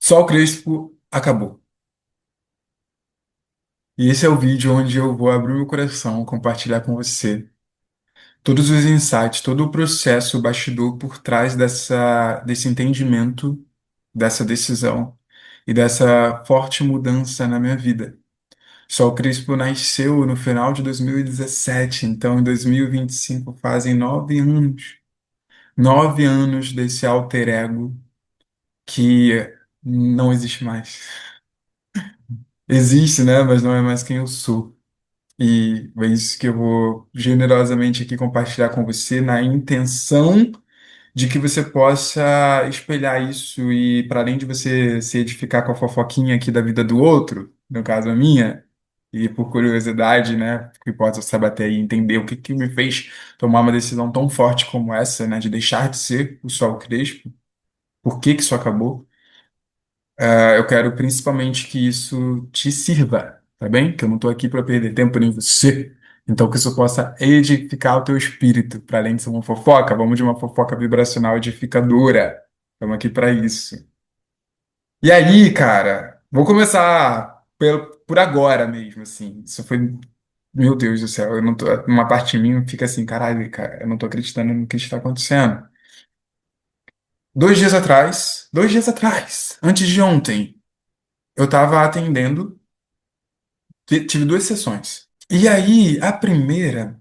Sol Crespo acabou. E esse é o vídeo onde eu vou abrir meu coração, compartilhar com você todos os insights, todo o processo, o bastidor por trás desse entendimento, dessa decisão e dessa forte mudança na minha vida. Sol Crespo nasceu no final de 2017, então em 2025 fazem 9 anos. 9 anos desse alter ego que não existe mais. Existe, né? Mas não é mais quem eu sou. E é isso que eu vou generosamente aqui compartilhar com você, na intenção de que você possa espelhar isso e, para além de você se edificar com a fofoquinha aqui da vida do outro, no caso a minha, e por curiosidade, né, que possa saber e entender o que que me fez tomar uma decisão tão forte como essa, né, de deixar de ser o Sol Crespo, por que que isso acabou. Eu quero principalmente que isso te sirva, tá bem? Que eu não estou aqui para perder tempo em você. Então, que isso possa edificar o teu espírito. Para além de ser uma fofoca, vamos de uma fofoca vibracional edificadora. Estamos aqui para isso. E aí, cara, vou começar por agora mesmo, assim. Isso foi. Meu Deus do céu, eu não tô. Uma parte de mim fica assim, caralho, cara, eu não tô acreditando no que está acontecendo. 2 dias atrás, antes de ontem, eu estava atendendo. Tive duas sessões. E aí, a primeira,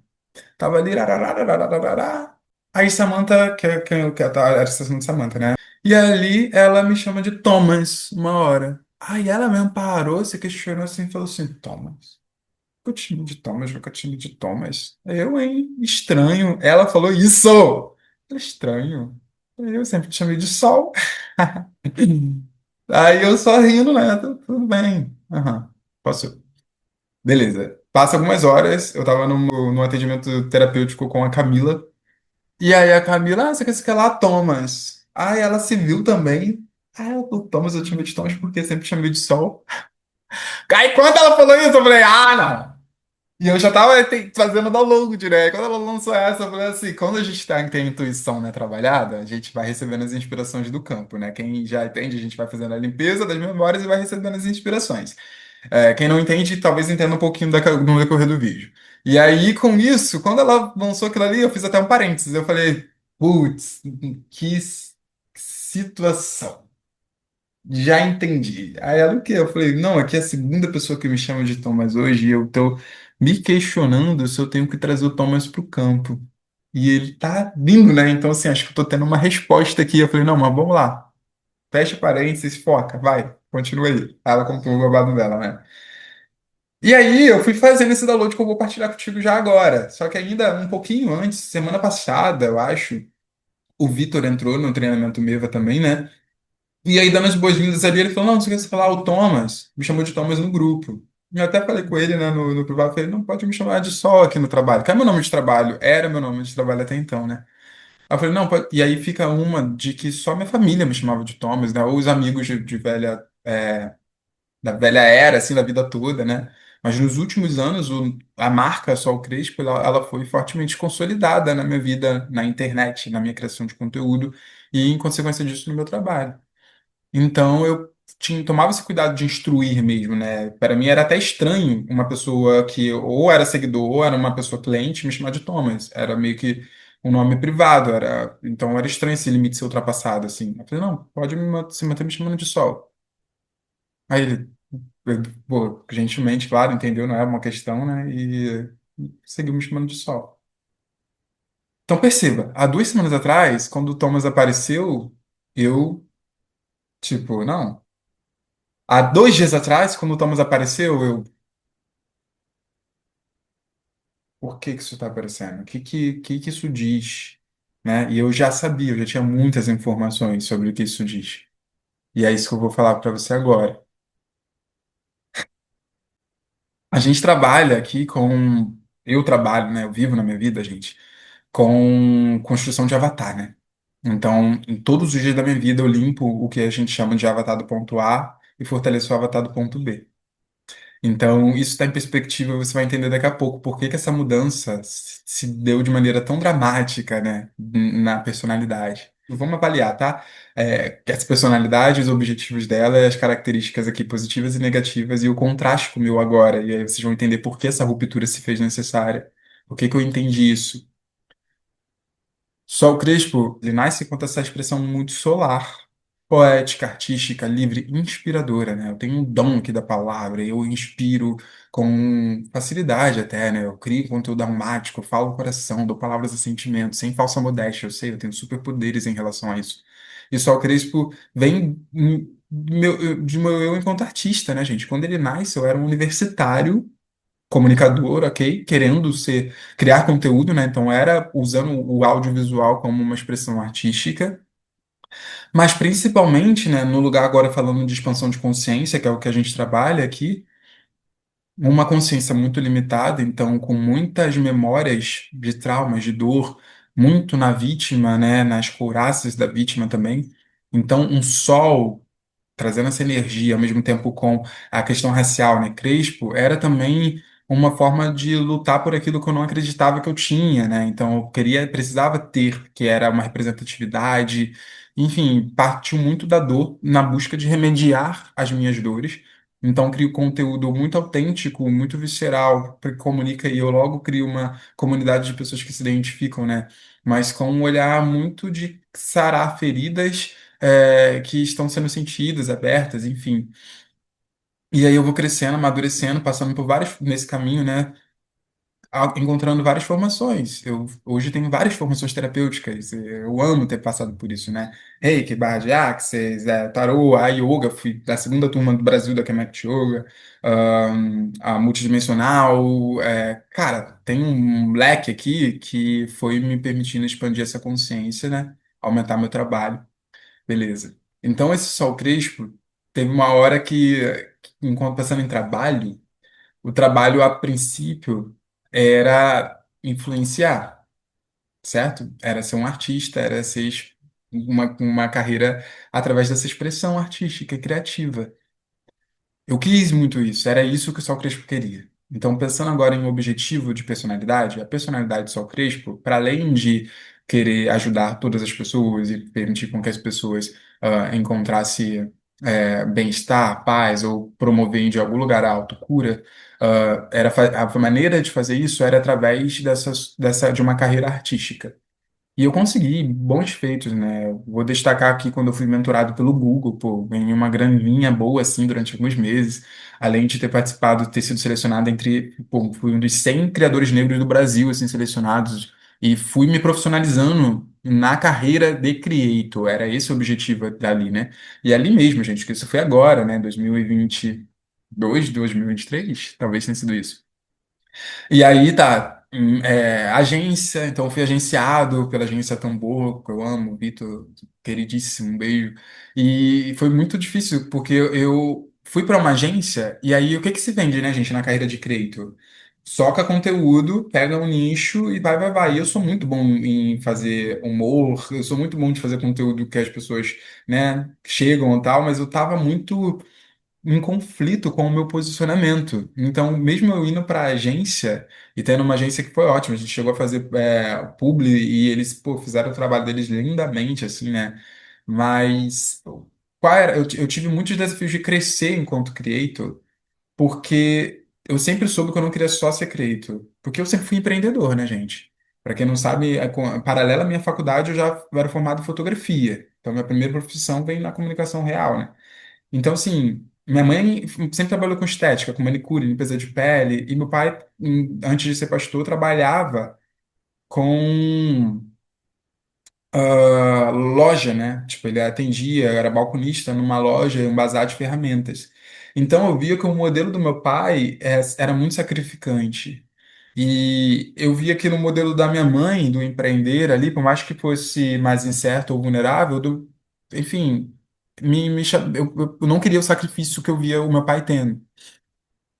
tava ali. Rararararararará. Aí Samantha, era a sessão de Samantha, né? E ali ela me chama de Thomas, uma hora. Aí ela mesmo parou, se questionou assim e falou assim: Thomas, nunca te chamo de Thomas, nunca te chamo de Thomas. Eu, hein? Estranho. Ela falou isso! Estranho. Eu sempre te chamei de Sol. Aí eu só rindo, né? Tudo bem. Aham. Posso. Beleza. Passa algumas horas, eu tava no atendimento terapêutico com a Camila. E aí a Camila, você quer se lá, Thomas. Aí ela se viu também. Ah, o Thomas eu te chamei de Thomas porque sempre chamei de Sol. Aí quando ela falou isso, eu falei, ah, não. E eu já tava fazendo download, né? Quando ela lançou essa, eu falei assim, quando a gente tem a intuição, né, trabalhada, a gente vai recebendo as inspirações do campo, né? Quem já entende, a gente vai fazendo a limpeza das memórias e vai recebendo as inspirações. Quem não entende, talvez entenda um pouquinho no decorrer do vídeo. E aí, com isso, quando ela lançou aquilo ali, eu fiz até um parênteses. Eu falei, putz, que situação. Já entendi. Aí ela, o quê? Eu falei, não, aqui é a segunda pessoa que me chama de Thomas hoje e eu tô me questionando se eu tenho que trazer o Thomas pro campo. E ele tá vindo, né? Então, assim, acho que eu tô tendo uma resposta aqui. Eu falei, não, mas vamos lá. Fecha parênteses, foca, vai, continua aí. Ela contou o babado dela, né? E aí, eu fui fazendo esse download que eu vou compartilhar contigo já agora. Só que ainda um pouquinho antes, semana passada, eu acho, o Vitor entrou no treinamento Meva também, né? E aí, dando as boas-vindas ali, ele falou: Não, você quer falar, o Thomas me chamou de Thomas no grupo. Eu até falei com ele, né, no privado, falei: Não pode me chamar de Sol aqui no trabalho, que é meu nome de trabalho, era meu nome de trabalho até então, né? Aí eu falei: Não, pode. E aí fica uma de que só minha família me chamava de Thomas, né? Ou os amigos de velha. Da velha era, assim, da vida toda, né? Mas nos últimos anos, a marca Sol Crespo, ela foi fortemente consolidada na minha vida, na internet, na minha criação de conteúdo e, em consequência disso, no meu trabalho. Então, eu tomava esse cuidado de instruir mesmo, né? Para mim era até estranho uma pessoa que ou era seguidor ou era uma pessoa cliente me chamar de Thomas. Era meio que um nome privado, então era estranho esse limite ser ultrapassado, assim. Eu falei, não, pode se manter me chamando de Sol. Aí ele, pô, gentilmente, claro, entendeu, não é uma questão, né? E seguiu me chamando de Sol. Então perceba, há 2 semanas atrás, quando o Thomas apareceu, eu, tipo, não. Há 2 dias atrás, quando o Thomas apareceu, eu, por que que isso está aparecendo? O que que isso diz? Né? E eu já sabia, eu já tinha muitas informações sobre o que isso diz. E é isso que eu vou falar para você agora. A gente trabalha aqui com. Eu trabalho, né? Eu vivo na minha vida, gente, com construção de avatar, né? Então, em todos os dias da minha vida, eu limpo o que a gente chama de avatar do ponto A e fortaleço o avatar do ponto B. Então, isso está em perspectiva, você vai entender daqui a pouco por que que essa mudança se deu de maneira tão dramática, né, na personalidade. vamos avaliar, tá? Essa personalidade, os objetivos dela, as características aqui positivas e negativas e o contraste com o meu agora. E aí vocês vão entender por que essa ruptura se fez necessária. Por que que eu entendi isso? Sol Crespo, ele nasce com essa expressão muito solar, poética, artística, livre, inspiradora, né? Eu tenho um dom aqui da palavra, eu inspiro com facilidade até, né? Eu crio conteúdo dramático, eu falo o coração, dou palavras a sentimento, sem falsa modéstia, eu sei, eu tenho superpoderes em relação a isso. E Sol Crespo vem de meu eu enquanto artista, né, gente? Quando ele nasce, eu era um universitário comunicador, ok? Querendo criar conteúdo, né? Então era usando o audiovisual como uma expressão artística, mas principalmente, né, no lugar agora falando de expansão de consciência, que é o que a gente trabalha aqui, uma consciência muito limitada, então com muitas memórias de traumas, de dor, muito na vítima, né, nas couraças da vítima também. Então, um sol trazendo essa energia, ao mesmo tempo com a questão racial, né? Crespo era também uma forma de lutar por aquilo que eu não acreditava que eu tinha, né? Então eu queria, precisava ter, que era uma representatividade, enfim, partiu muito da dor na busca de remediar as minhas dores. Então crio conteúdo muito autêntico, muito visceral, que comunica e eu logo crio uma comunidade de pessoas que se identificam, né? Mas com um olhar muito de sarar feridas que estão sendo sentidas, abertas, enfim. E aí eu vou crescendo, amadurecendo, passando por vários, nesse caminho, né? Encontrando várias formações. Eu hoje tenho várias formações terapêuticas. Eu amo ter passado por isso, né? Reiki, barra de Axis, Tarô, a Yoga, fui da segunda turma do Brasil da Kemet Yoga, a multidimensional. Cara, tem um leque aqui que foi me permitindo expandir essa consciência, né? Aumentar meu trabalho. Beleza. Então, esse Sol Crespo teve uma hora enquanto passando em trabalho, o trabalho a princípio era influenciar, certo? Era ser um artista, era ser uma carreira através dessa expressão artística e criativa. Eu quis muito isso, era isso que o Sol Crespo queria. Então, pensando agora em um objetivo de personalidade, a personalidade do Sol Crespo, para além de querer ajudar todas as pessoas e permitir com que as pessoas encontrassem bem-estar, paz ou promover de algum lugar a autocura, a maneira de fazer isso era através de uma carreira artística. E eu consegui bons feitos, né? Vou destacar aqui quando eu fui mentorado pelo Google, pô, ganhei uma graninha boa assim durante alguns meses, além de ter participado, ter sido selecionado pô, fui um dos 100 criadores negros do Brasil, assim, selecionados, e fui me profissionalizando na carreira de creator, era esse o objetivo dali, né? E é ali mesmo, gente, que isso foi agora, né? 2022, 2023, talvez tenha sido isso. E aí tá, agência, então eu fui agenciado pela agência Tambor, que eu amo, Vitor, queridíssimo, um beijo. E foi muito difícil, porque eu fui para uma agência, e aí o que que se vende, né, gente, na carreira de creator? Soca conteúdo, pega um nicho e vai. E eu sou muito bom em fazer humor, eu sou muito bom de fazer conteúdo que as pessoas, né, chegam e tal, mas eu tava muito em conflito com o meu posicionamento. Então, mesmo eu indo para a agência e tendo uma agência que foi ótima, a gente chegou a fazer publi e eles, pô, fizeram o trabalho deles lindamente, assim, né? Mas qual era? Eu tive muitos desafios de crescer enquanto creator, porque eu sempre soube que eu não queria só ser creator, porque eu sempre fui empreendedor, né, gente? Para quem não sabe, paralela à minha faculdade, eu já era formado em fotografia. Então, minha primeira profissão vem na comunicação real, né? Então, assim, minha mãe sempre trabalhou com estética, com manicure, limpeza de pele, e meu pai, antes de ser pastor, trabalhava com loja, né? Tipo, ele atendia, era balconista numa loja, um bazar de ferramentas. Então, eu via que o modelo do meu pai era muito sacrificante. E eu via que no modelo da minha mãe, do empreender ali, por mais que fosse mais incerto ou vulnerável, enfim, eu não queria o sacrifício que eu via o meu pai tendo.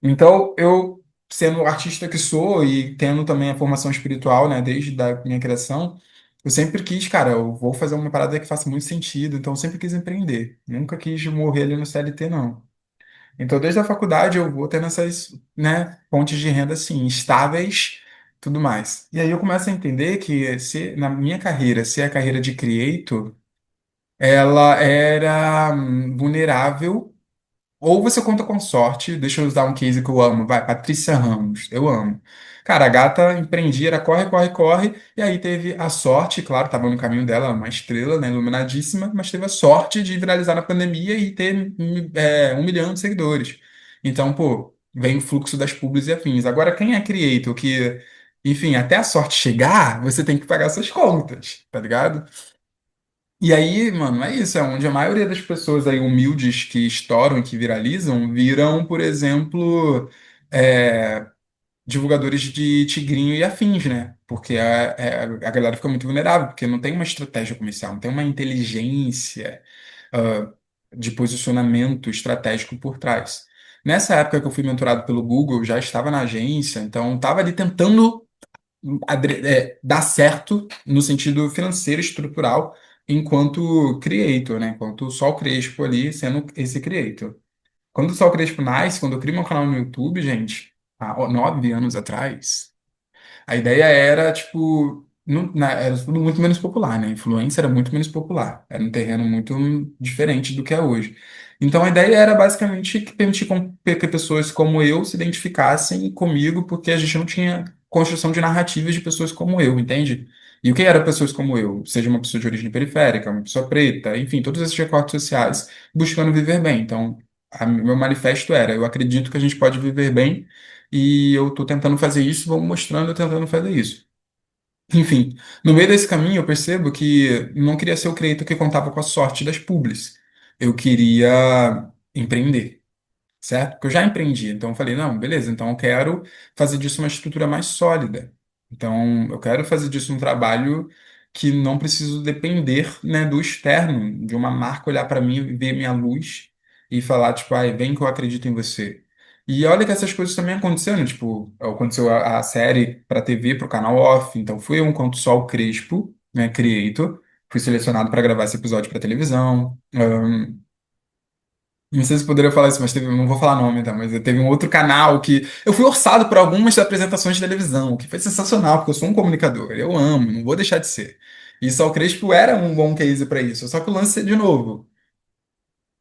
Então, eu, sendo o artista que sou e tendo também a formação espiritual, né, desde a minha criação, eu sempre quis, cara, eu vou fazer uma parada que faça muito sentido, então eu sempre quis empreender. Nunca quis morrer ali no CLT, não. Então, desde a faculdade, eu vou tendo essas, né, fontes de renda, assim, estáveis, tudo mais. E aí eu começo a entender que se na minha carreira, se a carreira de creator, ela era vulnerável. Ou você conta com sorte, deixa eu usar um case que eu amo, vai, Patrícia Ramos, eu amo. Cara, a gata empreendia, era corre, corre, corre, e aí teve a sorte, claro, estava no caminho dela, uma estrela, né, iluminadíssima, mas teve a sorte de viralizar na pandemia e ter 1 milhão de seguidores. Então, pô, vem o fluxo das publis e afins. Agora, quem é creator que, enfim, até a sorte chegar, você tem que pagar suas contas, tá ligado? E aí, mano, é isso, é onde a maioria das pessoas aí humildes que estouram e que viralizam viram, por exemplo, é, divulgadores de tigrinho e afins, né? Porque a galera fica muito vulnerável, porque não tem uma estratégia comercial, não tem uma inteligência, ah, de posicionamento estratégico por trás. Nessa época que eu fui mentorado pelo Google, eu já estava na agência, então estava ali tentando dar certo no sentido financeiro, estrutural, enquanto creator, né? Enquanto só o Crespo ali sendo esse creator. Quando o Sol Crespo nasce, quando eu crio meu canal no YouTube, gente, há 9 anos atrás. A ideia era, tipo, era tudo muito menos popular, né? A influência era muito menos popular. Era um terreno muito diferente do que é hoje. Então a ideia era basicamente que permitir que pessoas como eu se identificassem comigo, porque a gente não tinha construção de narrativas de pessoas como eu, entende? E o que era pessoas como eu? Seja uma pessoa de origem periférica, uma pessoa preta, enfim, todos esses recortes sociais buscando viver bem. Então, meu manifesto era: eu acredito que a gente pode viver bem e eu tô tentando fazer isso, vou mostrando eu tentando fazer isso. Enfim, no meio desse caminho eu percebo que não queria ser o creator que contava com a sorte das publis. Eu queria empreender, certo? Porque eu já empreendi, então eu falei, não, beleza, então eu quero fazer disso uma estrutura mais sólida. Então eu quero fazer disso um trabalho que não preciso depender, né, do externo, de uma marca olhar para mim, ver minha luz e falar, tipo, ai, vem que eu acredito em você. E olha que essas coisas também aconteceram, tipo, aconteceu a série para TV, para o canal Off, então fui eu enquanto Sol Crespo, né, creator, fui selecionado para gravar esse episódio para televisão. Não sei se poderia falar isso, mas teve, não vou falar nome, tá? Mas teve um outro canal que eu fui orçado por algumas apresentações de televisão, o que foi sensacional, porque eu sou um comunicador, eu amo, não vou deixar de ser. E Sol Crespo era um bom case para isso. Só que o lance, de novo,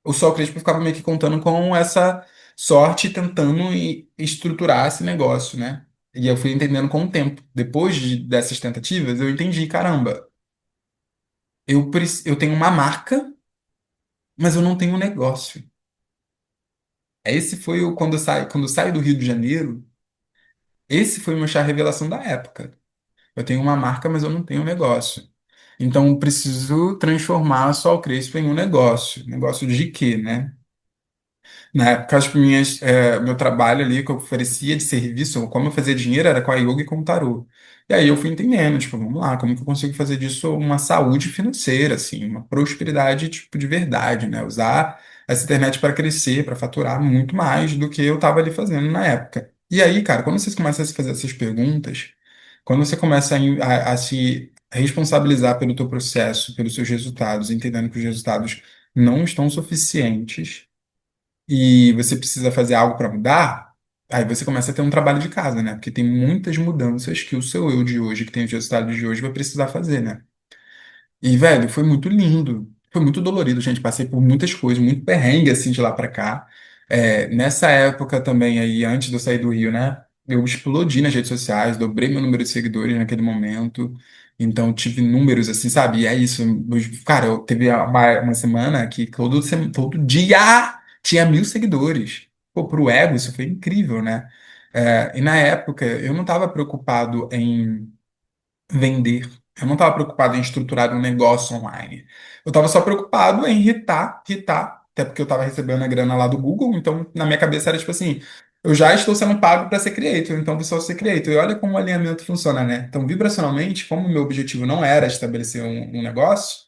o Sol Crespo ficava meio que contando com essa sorte, tentando estruturar esse negócio, né? E eu fui entendendo com o tempo. Depois dessas tentativas, eu entendi, caramba, eu tenho uma marca, mas eu não tenho um negócio. Esse foi o quando eu saio do Rio de Janeiro, esse foi o meu chá revelação da época. Eu tenho uma marca, mas eu não tenho um negócio. Então eu preciso transformar a Sol Crespo em um negócio. Negócio de quê, né? Na época, as meu trabalho ali que eu oferecia de serviço, como eu fazia dinheiro, era com a yoga e com o tarô. E aí eu fui entendendo, tipo, vamos lá, como que eu consigo fazer disso uma saúde financeira, assim, uma prosperidade, tipo, de verdade, né? Usar essa internet para crescer, para faturar muito mais do que eu estava ali fazendo na época. E aí, cara, quando vocês começam a se fazer essas perguntas, quando você começa a se responsabilizar pelo teu processo, pelos seus resultados, entendendo que os resultados não estão suficientes, e você precisa fazer algo para mudar, aí você começa a ter um trabalho de casa, né? Porque tem muitas mudanças que o seu eu de hoje, que tem os resultados de hoje, vai precisar fazer, né? E, velho, foi muito lindo. Foi muito dolorido, gente. Passei por muitas coisas, muito perrengue, assim, de lá pra cá. Nessa época também, aí, antes de eu sair do Rio, né? Eu explodi nas redes sociais, dobrei meu número de seguidores naquele momento. Então, tive números, assim, sabe? E é isso. Cara, eu teve uma semana que todo dia tinha 1.000 seguidores. Pô, pro ego, isso foi incrível, né? E na época, eu não estava preocupado em vender. Eu não estava preocupado em estruturar um negócio online. Eu estava só preocupado em hitar, até porque eu estava recebendo a grana lá do Google, então na minha cabeça era tipo assim, eu já estou sendo pago para ser creator, então vou só ser creator. E olha como o alinhamento funciona, né? Então, vibracionalmente, como o meu objetivo não era estabelecer um negócio,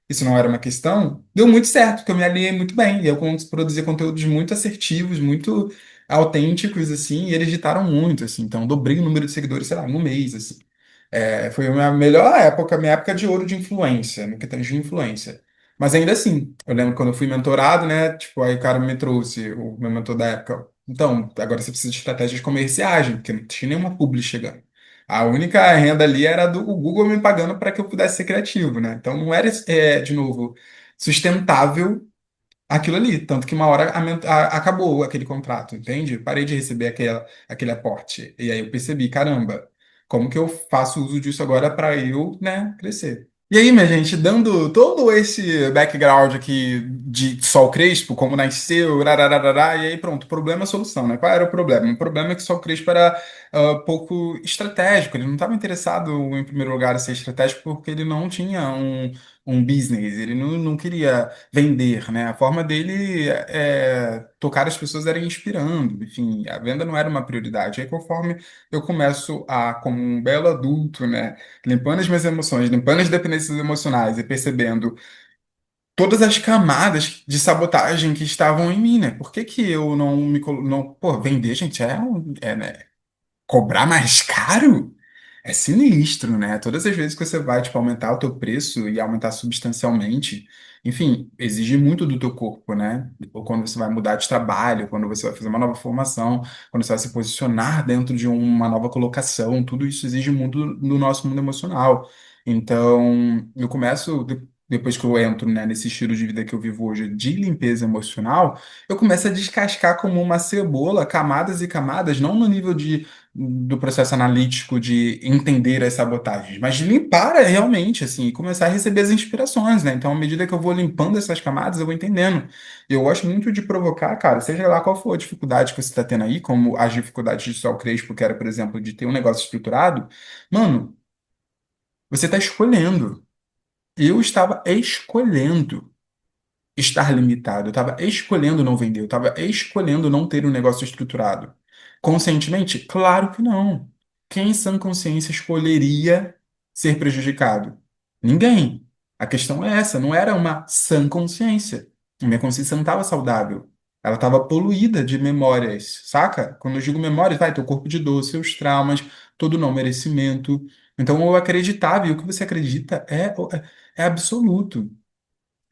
isso não era uma questão, deu muito certo, porque eu me alinhei muito bem. E eu produzi conteúdos muito assertivos, muito autênticos, assim, e eles ditaram muito, assim. Então, eu dobrei o número de seguidores, sei lá, em um mês, assim. Foi a minha melhor época, minha época de ouro de influência, no que tange influência. Mas ainda assim, eu lembro quando eu fui mentorado, né? Tipo, aí o cara me trouxe, o meu mentor da época. Então, agora você precisa de estratégias comerciais, porque não tinha nenhuma publi chegando. A única renda ali era do Google me pagando para que eu pudesse ser criativo, né? Então não era, de novo, sustentável aquilo ali. Tanto que uma hora acabou aquele contrato, entende? Parei de receber aquele aporte. E aí eu percebi, caramba, como que eu faço uso disso agora para eu, né, crescer? E aí, minha gente, dando todo esse background aqui de Sol Crespo, como nasceu, rarararará, e aí pronto, problema solução, né? Qual era o problema? O problema é que Sol Crespo era pouco estratégico, ele não estava interessado em primeiro lugar em ser estratégico porque ele não tinha um business, ele não queria vender, né? A forma dele tocar as pessoas era inspirando, enfim, a venda não era uma prioridade. Aí conforme eu começo como um belo adulto, né? Limpando as minhas emoções, limpando as dependências emocionais e percebendo todas as camadas de sabotagem que estavam em mim, né? Por que que eu não não, pô, vender, gente, né? Cobrar mais caro é sinistro, né? Todas as vezes que você vai, tipo, aumentar o teu preço e aumentar substancialmente, enfim, exige muito do teu corpo, né? Ou quando você vai mudar de trabalho, quando você vai fazer uma nova formação, quando você vai se posicionar dentro de uma nova colocação, tudo isso exige muito do nosso mundo emocional. Então, eu começo, depois que eu entro, né, nesse estilo de vida que eu vivo hoje, de limpeza emocional, eu começo a descascar como uma cebola, camadas e camadas, não no nível do processo analítico de entender as sabotagens, mas de limpar realmente, assim, e começar a receber as inspirações, né? Então, à medida que eu vou limpando essas camadas, eu vou entendendo. E eu gosto muito de provocar, cara, seja lá qual for a dificuldade que você está tendo aí, como as dificuldades de Sol Crespo, que era, por exemplo, de ter um negócio estruturado, mano, você está escolhendo. Eu estava escolhendo estar limitado. Eu estava escolhendo não vender, eu estava escolhendo não ter um negócio estruturado. Conscientemente? Claro que não. Quem em sã consciência escolheria ser prejudicado? Ninguém. A questão é essa, não era uma sã consciência. A minha consciência não estava saudável. Ela estava poluída de memórias, saca? Quando eu digo memórias, vai, teu corpo de dor, seus traumas, todo o não merecimento. Então eu acreditava, e o que você acredita é absoluto.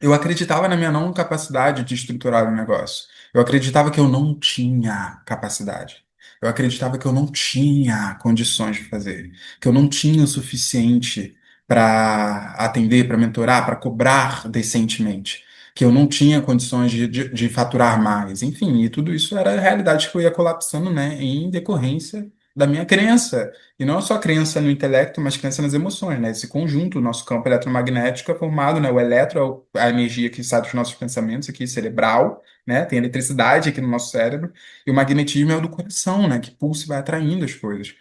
Eu acreditava na minha não capacidade de estruturar o negócio. Eu acreditava que eu não tinha capacidade. Eu acreditava que eu não tinha condições de fazer, que eu não tinha o suficiente para atender, para mentorar, para cobrar decentemente, que eu não tinha condições de faturar mais. Enfim, e tudo isso era a realidade que eu ia colapsando, né, em decorrência da minha crença. E não só crença no intelecto, mas crença nas emoções, né? Esse conjunto, o nosso campo eletromagnético é formado, né? O eletro é a energia que sai dos nossos pensamentos aqui, cerebral, né? Tem eletricidade aqui no nosso cérebro. E o magnetismo é o do coração, né? Que pulsa e vai atraindo as coisas.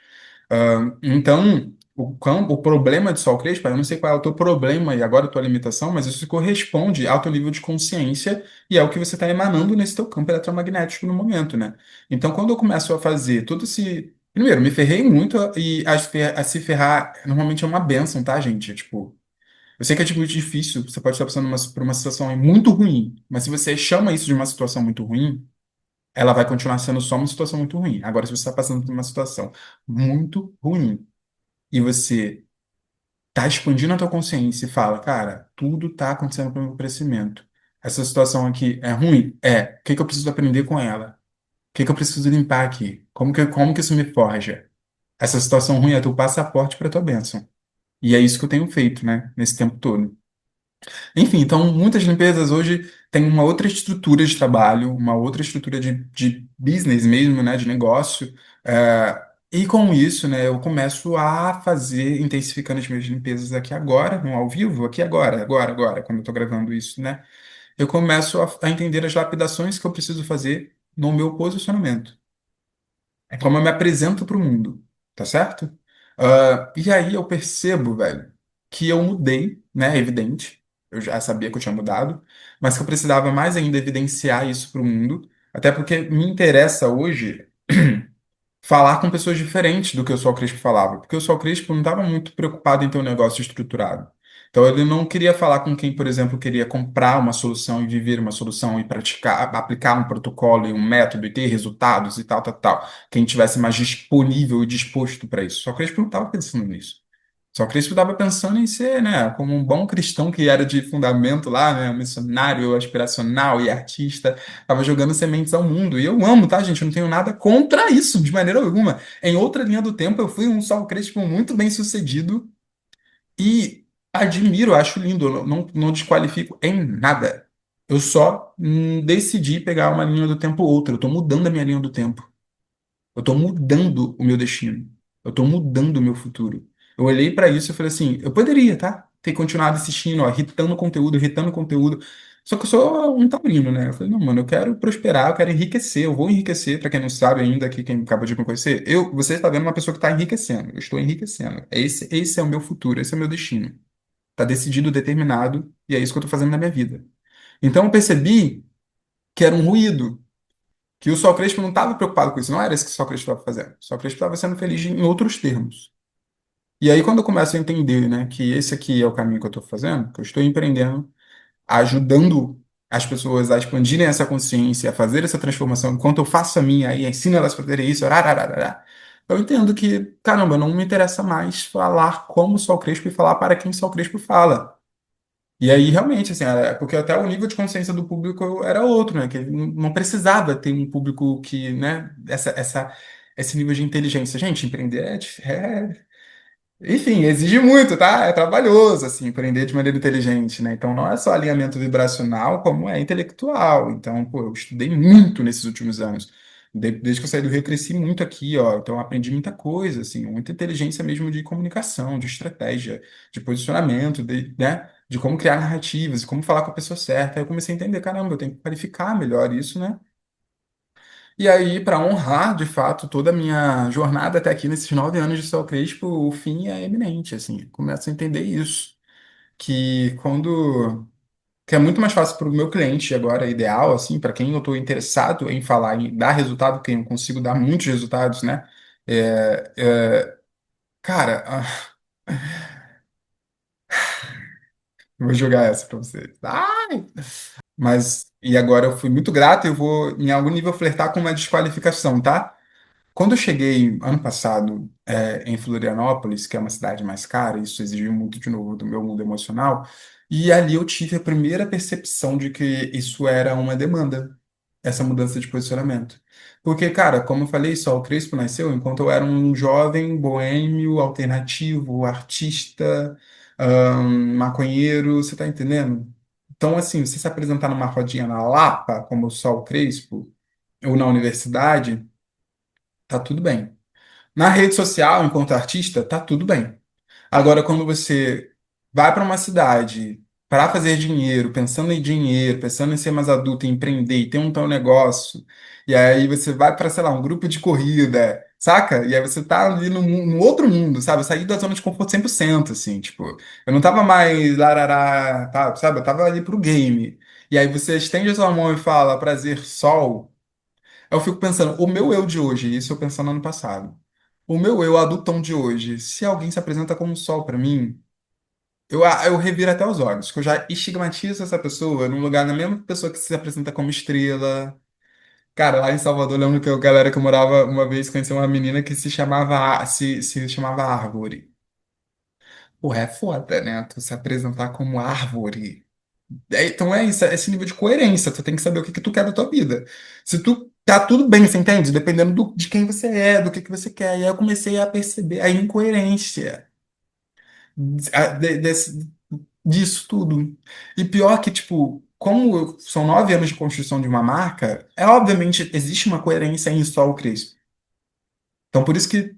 Então, o problema de Sol Crespo, eu não sei qual é o teu problema e agora a tua limitação, mas isso corresponde ao teu nível de consciência e é o que você está emanando nesse teu campo eletromagnético no momento, né? Então, quando eu começo a fazer todo esse. Primeiro, me ferrei muito e a se ferrar normalmente é uma bênção, tá, gente? Tipo, eu sei que é tipo difícil, você pode estar passando por uma situação muito ruim, mas se você chama isso de uma situação muito ruim, ela vai continuar sendo só uma situação muito ruim. Agora, se você está passando por uma situação muito ruim e você está expandindo a tua consciência e fala, cara, tudo está acontecendo para o meu crescimento. Essa situação aqui é ruim? É. O que que eu preciso aprender com ela? O que que eu preciso limpar aqui? Como que isso me forja? Essa situação ruim é teu passaporte para tua bênção. E é isso que eu tenho feito, né, nesse tempo todo. Enfim, então muitas limpezas hoje têm uma outra estrutura de trabalho, uma outra estrutura de business mesmo, né, de negócio. E com isso, né, eu começo a fazer, intensificando as minhas limpezas aqui agora, no ao vivo, aqui agora, quando eu estou gravando isso, né, eu começo a entender as lapidações que eu preciso fazer no meu posicionamento. É como eu me apresento para o mundo, tá certo? E aí eu percebo, velho, que eu mudei, né? É evidente. Eu já sabia que eu tinha mudado, mas que eu precisava mais ainda evidenciar isso para o mundo, até porque me interessa hoje falar com pessoas diferentes do que o Sol Crespo falava, porque o Sol Crespo não estava muito preocupado em ter um negócio estruturado. Então ele não queria falar com quem, por exemplo, queria comprar uma solução e viver uma solução e praticar, aplicar um protocolo e um método e ter resultados e tal. Quem tivesse mais disponível e disposto para isso. O Sol Crespo não estava pensando nisso. Só Cristo estava pensando em ser, né, como um bom cristão que era de fundamento lá, né, missionário, aspiracional e artista, estava jogando sementes ao mundo. E eu amo, tá, gente? Eu não tenho nada contra isso, de maneira alguma. Em outra linha do tempo, eu fui um Saulo Crespo muito bem sucedido e admiro, acho lindo, eu não desqualifico em nada. Eu só decidi pegar uma linha do tempo outra. Eu estou mudando a minha linha do tempo. Eu estou mudando o meu destino. Eu estou mudando o meu futuro. Eu olhei para isso e falei assim, eu poderia, tá? Ter continuado assistindo, ó, irritando conteúdo. Só que eu sou um taurino, né? Eu falei, não, mano, eu quero prosperar, eu quero enriquecer, eu vou enriquecer, para quem não sabe ainda aqui, quem acaba de me conhecer, você está vendo uma pessoa que está enriquecendo, eu estou enriquecendo. Esse é o meu futuro, esse é o meu destino. Tá decidido, determinado, e é isso que eu tô fazendo na minha vida. Então eu percebi que era um ruído, que o Sol Crespo não estava preocupado com isso, não era isso que o Sol Crespo estava fazendo. O Sol Crespo estava sendo feliz em outros termos. E aí, quando eu começo a entender, né, que esse aqui é o caminho que eu estou fazendo, que eu estou empreendendo, ajudando as pessoas a expandirem essa consciência, a fazer essa transformação, enquanto eu faço a minha e ensino elas a fazerem isso, arararará, eu entendo que, caramba, não me interessa mais falar como o Sol Crespo e falar para quem o Sol Crespo fala. E aí, realmente, assim, porque até o nível de consciência do público era outro, né? Que ele não precisava ter um público que, né, esse nível de inteligência. Gente, empreender enfim, exige muito, tá? É trabalhoso, assim, aprender de maneira inteligente, né? Então, não é só alinhamento vibracional, como é intelectual. Então, pô, eu estudei muito nesses últimos anos. Desde que eu saí do Rio, eu cresci muito aqui, ó. Então, eu aprendi muita coisa, assim, muita inteligência mesmo de comunicação, de estratégia, de posicionamento, né? De como criar narrativas, de como falar com a pessoa certa. Aí eu comecei a entender, caramba, eu tenho que qualificar melhor isso, né? E aí, para honrar, de fato, toda a minha jornada até aqui, nesses 9 anos de Sol Crespo, o fim é eminente, assim. Começo a entender isso. Que é muito mais fácil para o meu cliente agora, ideal, assim, para quem eu estou interessado em falar, em dar resultado, quem eu consigo dar muitos resultados, né? Cara, eu vou jogar essa para você. Ai! Mas, e agora eu fui muito grato e eu vou, em algum nível, flertar com uma desqualificação, tá? Quando eu cheguei ano passado em Florianópolis, que é uma cidade mais cara, isso exigiu muito de novo do meu mundo emocional, e ali eu tive a primeira percepção de que isso era uma demanda, essa mudança de posicionamento. Porque, cara, como eu falei, só o Crespo nasceu enquanto eu era um jovem boêmio, alternativo, artista, maconheiro, você tá entendendo? Então, assim, você se apresentar numa rodinha na Lapa, como o Sol Crespo, ou na universidade, tá tudo bem. Na rede social, enquanto artista, tá tudo bem. Agora, quando você vai para uma cidade para fazer dinheiro, pensando em ser mais adulto, em empreender e ter um teu negócio, e aí você vai para, sei lá, um grupo de corrida, saca? E aí você tá ali no outro mundo, sabe? Eu saí da zona de conforto 100%, assim, tipo, eu não tava mais larará, tá, sabe? Eu tava ali pro game. E aí você estende a sua mão e fala, prazer, sol. Eu fico pensando, o meu eu de hoje, isso eu pensando no ano passado. O meu eu adultão de hoje, se alguém se apresenta como um sol pra mim, eu reviro até os olhos, que eu já estigmatizo essa pessoa num lugar na mesma pessoa que se apresenta como estrela. Cara, lá em Salvador, eu lembro que a galera que eu morava uma vez conheceu uma menina que se chamava Árvore. Porra, é foda, né? Tu se apresentar como árvore. Então é isso, é esse nível de coerência. Tu tem que saber o que que tu quer da tua vida. Se tu tá tudo bem, você entende? Dependendo de quem você é, do que você quer. E aí eu comecei a perceber a incoerência disso tudo. E pior que, tipo, são 9 anos de construção de uma marca, obviamente existe uma coerência em só o Crespo. Então por isso que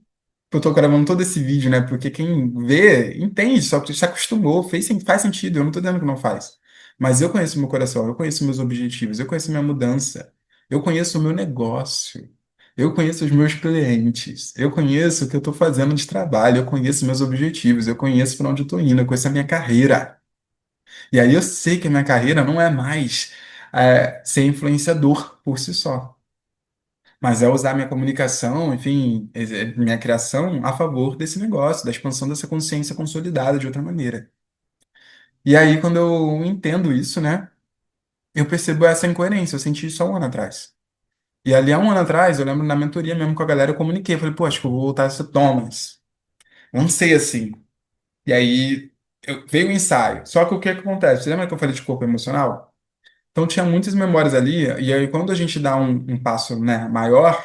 eu tô gravando todo esse vídeo, né? Porque quem vê, entende, só que se acostumou, faz sentido, eu não tô dizendo que não faz. Mas eu conheço meu coração, eu conheço meus objetivos, eu conheço minha mudança, eu conheço o meu negócio, eu conheço os meus clientes, eu conheço o que eu tô fazendo de trabalho, eu conheço meus objetivos, eu conheço para onde eu tô indo, eu conheço a minha carreira. E aí eu sei que a minha carreira não é mais ser influenciador por si só. Mas é usar minha comunicação, enfim, minha criação a favor desse negócio, da expansão dessa consciência consolidada de outra maneira. E aí, quando eu entendo isso, né, eu percebo essa incoerência. Eu senti isso há um ano atrás. E ali há um ano atrás, eu lembro na mentoria mesmo com a galera, eu comuniquei. Eu falei, pô, acho que eu vou voltar a ser Thomas. Não sei assim. E aí veio o ensaio. Só que o que que acontece? Você lembra que eu falei de corpo emocional? Então tinha muitas memórias ali, e aí quando a gente dá um passo, né, maior,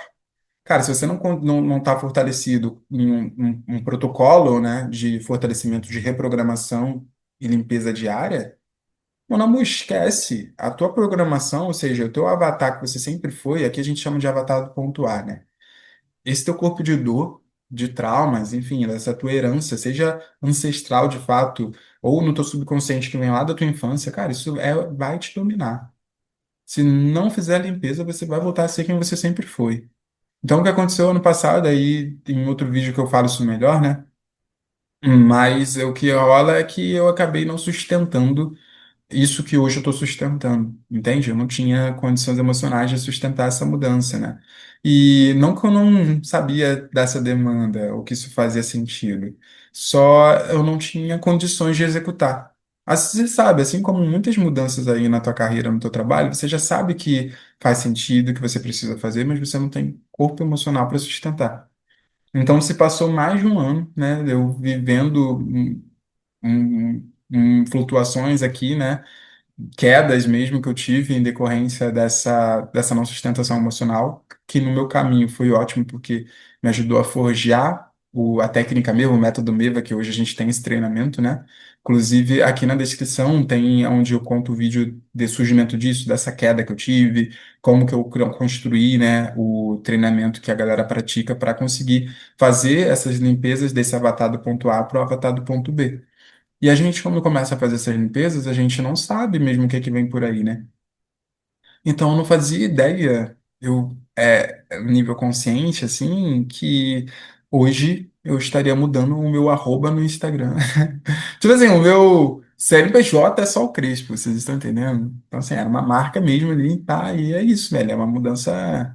cara, se você não tá fortalecido em um protocolo, né, de fortalecimento de reprogramação e limpeza diária, meu amor, esquece. A tua programação, ou seja, o teu avatar que você sempre foi, aqui a gente chama de avatar do ponto A, né? Esse teu corpo de dor, de traumas, enfim, dessa tua herança, seja ancestral de fato, ou no teu subconsciente que vem lá da tua infância, cara, vai te dominar. Se não fizer a limpeza, você vai voltar a ser quem você sempre foi. Então, o que aconteceu ano passado, aí tem outro vídeo que eu falo isso melhor, né? Mas o que rola é que eu acabei não sustentando isso que hoje eu estou sustentando, entende? Eu não tinha condições emocionais de sustentar essa mudança, né? E não que eu não sabia dessa demanda, ou que isso fazia sentido, só eu não tinha condições de executar. Assim, você sabe, assim como muitas mudanças aí na tua carreira, no teu trabalho, você já sabe que faz sentido, que você precisa fazer, mas você não tem corpo emocional para sustentar. Então, se passou mais de um ano, né, eu vivendo flutuações aqui, né? Quedas mesmo que eu tive em decorrência dessa não sustentação emocional, que no meu caminho foi ótimo porque me ajudou a forjar a técnica mesmo, o método MEVA, que hoje a gente tem esse treinamento, né? Inclusive, aqui na descrição tem onde eu conto o vídeo de surgimento disso, dessa queda que eu tive, como que eu construí, né, o treinamento que a galera pratica para conseguir fazer essas limpezas desse avatar do ponto A para o avatar do ponto B. E a gente, quando começa a fazer essas limpezas, a gente não sabe mesmo o que é que vem por aí, né? Então, eu não fazia ideia, nível consciente, assim, que hoje eu estaria mudando o meu arroba no Instagram. Tipo assim, o meu CNPJ é só o Crespo, vocês estão entendendo? Então, assim, era uma marca mesmo ali, tá? E é isso, velho, é uma mudança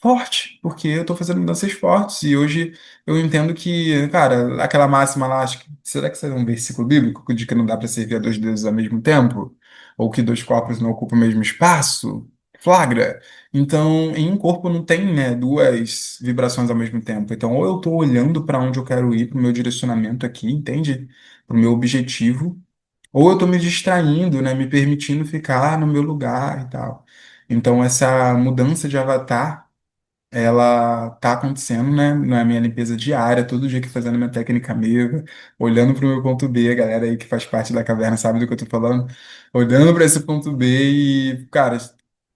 forte, porque eu tô fazendo mudanças fortes e hoje eu entendo que, cara, aquela máxima lá, acho que, será que isso é um versículo bíblico de que não dá para servir a dois deuses ao mesmo tempo? Ou que dois corpos não ocupam o mesmo espaço? Flagra. Então, em um corpo não tem, né, duas vibrações ao mesmo tempo. Então, ou eu tô olhando para onde eu quero ir, para o meu direcionamento aqui, entende? Para o meu objetivo, ou eu tô me distraindo, né, me permitindo ficar no meu lugar e tal. Então, essa mudança de avatar ela tá acontecendo, né? Na minha limpeza diária, todo dia que fazendo minha técnica amiga, olhando para o meu ponto B, a galera aí que faz parte da caverna sabe do que eu tô falando, olhando para esse ponto B e, cara,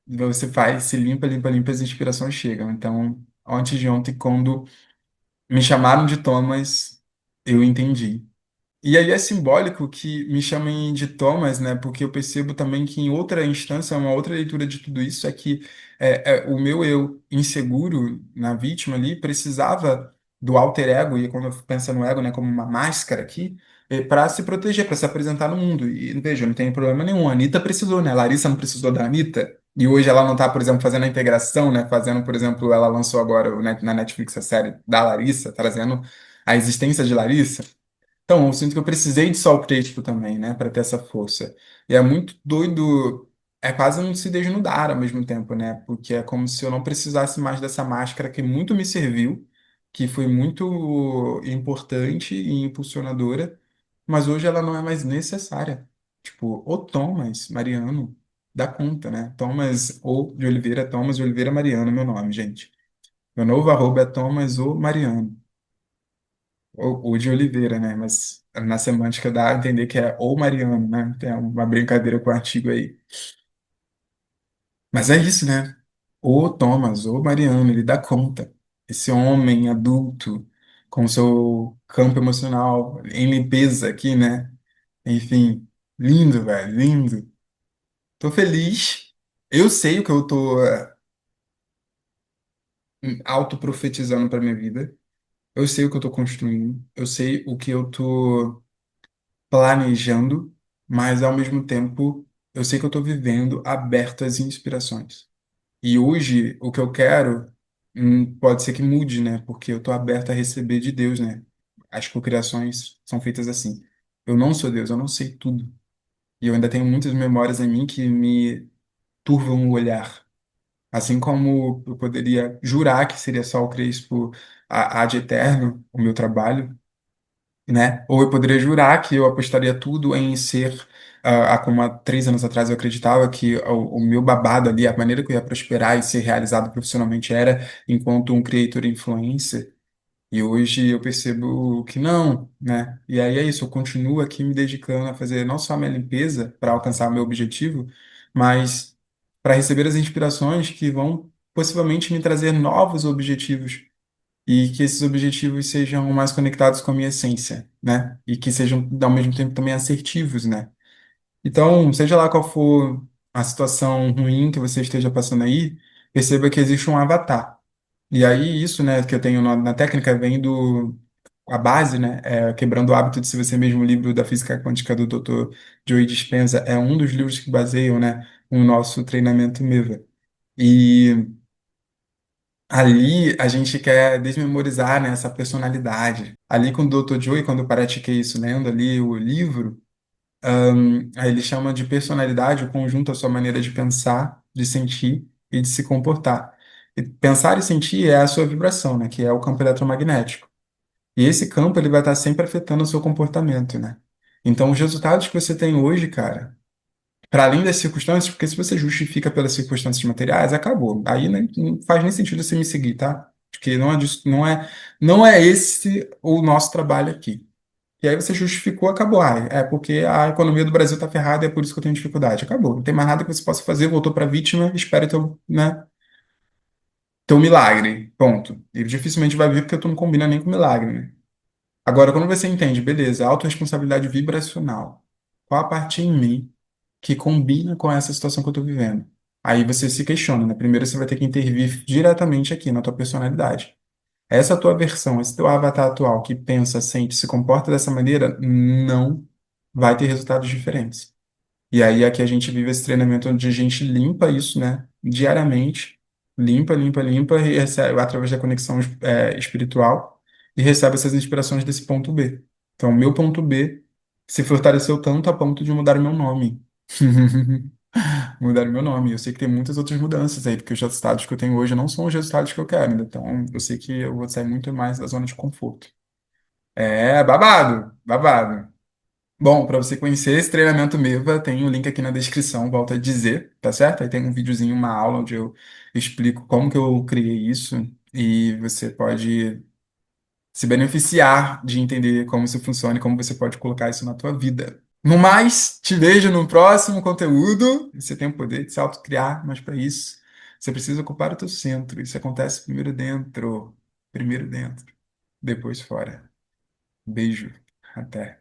você faz, se limpa, limpa, limpa, as inspirações chegam. Então, antes de ontem, quando me chamaram de Thomas, eu entendi. E aí é simbólico que me chamem de Thomas, né? Porque eu percebo também que em outra instância, uma outra leitura de tudo isso é que o meu eu inseguro na vítima ali precisava do alter ego, e quando eu penso no ego, né, como uma máscara aqui, para se proteger, para se apresentar no mundo. E veja, não tem problema nenhum. A Anitta precisou, né? A Larissa não precisou da Anitta. E hoje ela não está, por exemplo, fazendo a integração, né? Fazendo, por exemplo, ela lançou agora na Netflix a série da Larissa, trazendo a existência de Larissa. Então, eu sinto que eu precisei de sol crítico também, né, para ter essa força. E é muito doido, é quase um se desnudar ao mesmo tempo, né, porque é como se eu não precisasse mais dessa máscara que muito me serviu, que foi muito importante e impulsionadora, mas hoje ela não é mais necessária. Tipo, o Thomas Mariano dá conta, né? Thomas ou de Oliveira, Thomas de Oliveira Mariano, meu nome, gente. Meu novo arroba é Thomas ou Mariano. Ou de Oliveira, né? Mas na semântica dá a entender que é ou Mariano, né? Tem uma brincadeira com o artigo aí. Mas é isso, né? O Thomas, ou Mariano, ele dá conta. Esse homem adulto, com seu campo emocional em limpeza aqui, né? Enfim, lindo, velho, lindo. Tô feliz. Eu sei o que eu tô autoprofetizando pra minha vida. Eu sei o que eu tô construindo. Eu sei o que eu tô planejando, mas ao mesmo tempo eu sei que eu estou vivendo aberto às inspirações. E hoje o que eu quero pode ser que mude, né? Porque eu estou aberto a receber de Deus, né? As cocriações são feitas assim. Eu não sou Deus, eu não sei tudo. E eu ainda tenho muitas memórias em mim que me turvam o olhar. Assim como eu poderia jurar que seria só o Crespo a ad eterno, o meu trabalho, né? Ou eu poderia jurar que eu apostaria tudo em ser, como há 3 anos atrás eu acreditava que o meu babado ali, a maneira que eu ia prosperar e ser realizado profissionalmente era enquanto um creator influencer. E hoje eu percebo que não, né? E aí é isso, eu continuo aqui me dedicando a fazer não só a minha limpeza para alcançar o meu objetivo, mas para receber as inspirações que vão possivelmente me trazer novos objetivos e que esses objetivos sejam mais conectados com a minha essência, né? E que sejam, ao mesmo tempo, também assertivos, né? Então, seja lá qual for a situação ruim que você esteja passando aí, perceba que existe um avatar. E aí, isso, né, que eu tenho na técnica vem do. A base, né, é Quebrando o Hábito de Ser Você Mesmo, o livro da física quântica do Dr. Joe Dispenza, é um dos livros que baseiam, né, o nosso treinamento MEVA. E ali a gente quer desmemorizar, né, essa personalidade. Ali com o Dr. Joe, quando eu pratiquei isso, lendo ali o livro, aí ele chama de personalidade o conjunto da sua maneira de pensar, de sentir e de se comportar. E pensar e sentir é a sua vibração, né, que é o campo eletromagnético. E esse campo ele vai estar sempre afetando o seu comportamento, né? Então, os resultados que você tem hoje, cara, para além das circunstâncias, porque se você justifica pelas circunstâncias materiais, acabou. Aí não faz nem sentido você me seguir, tá? Porque não é esse o nosso trabalho aqui. E aí você justificou, acabou. Ah, é porque a economia do Brasil está ferrada e é por isso que eu tenho dificuldade. Acabou. Não tem mais nada que você possa fazer, voltou para a vítima, espere teu milagre. Ponto. E dificilmente vai vir porque tu não combina nem com milagre, né? Agora, quando você entende, beleza, autorresponsabilidade vibracional. Qual a parte em mim que combina com essa situação que eu estou vivendo? Aí você se questiona, né? Primeiro você vai ter que intervir diretamente aqui na tua personalidade. Essa tua versão, esse teu avatar atual que pensa, sente, se comporta dessa maneira, não vai ter resultados diferentes. E aí aqui a gente vive esse treinamento onde a gente limpa isso, né? Diariamente, limpa, limpa, limpa, e recebe, através da conexão espiritual, e recebe essas inspirações desse ponto B. Então, o meu ponto B se fortaleceu tanto a ponto de mudar o meu nome. Mudar o meu nome. Eu sei que tem muitas outras mudanças aí, porque os resultados que eu tenho hoje não são os resultados que eu quero, né? Então, eu sei que eu vou sair muito mais da zona de conforto. É babado, babado. Bom, para você conhecer esse treinamento MEVA, tem o link aqui na descrição, volto a dizer, tá certo? Aí tem um videozinho, uma aula onde eu explico como que eu criei isso e você pode se beneficiar de entender como isso funciona e como você pode colocar isso na tua vida. No mais, te vejo no próximo conteúdo. Você tem o poder de se autocriar, mas para isso você precisa ocupar o teu centro. Isso acontece primeiro dentro, depois fora. Beijo, até.